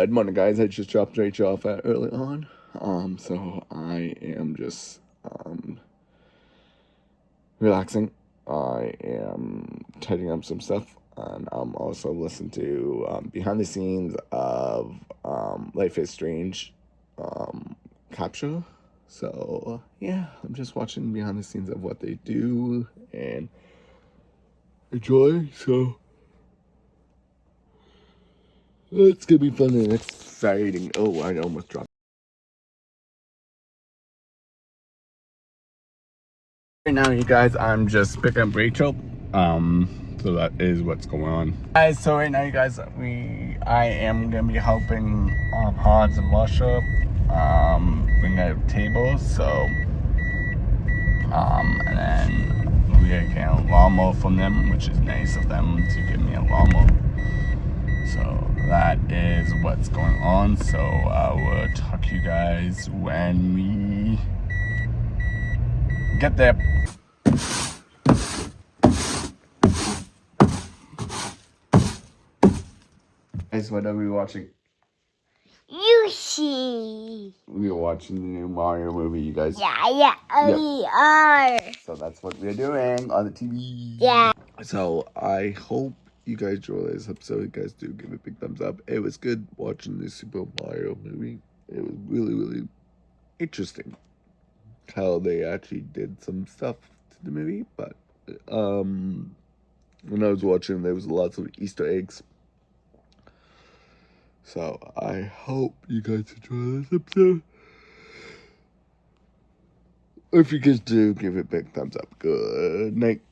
Good morning, guys. I just dropped Rachel off early on. So I am just relaxing. I am tidying up some stuff, and I'm also listening to behind the scenes of Life is Strange capture. So yeah, I'm just watching behind the scenes of what they do and enjoy. So it's gonna be fun and exciting. Oh, I almost dropped. Right now, you guys, I'm just picking up Rachel. So that is what's going on. Guys, so right now, you guys, I am gonna be helping Hans and Lusha bring out tables. So, and then we are getting a lawnmower from them, which is nice of them to give me a lawnmower. So that is what's going on. So I will talk to you guys when we get there. Guys, what are we watching? Yoshi. We are watching the new Mario movie, you guys. Yeah, we are. So that's what we're doing on the TV. Yeah. So I hope you guys enjoy this episode. You guys do give it a big thumbs up. It was good watching the Super Mario movie. It was really, really interesting how they actually did some stuff to the movie. But when I was watching, there was lots of Easter eggs. So I hope you guys enjoy this episode. If you guys do, give it a big thumbs up. Good night.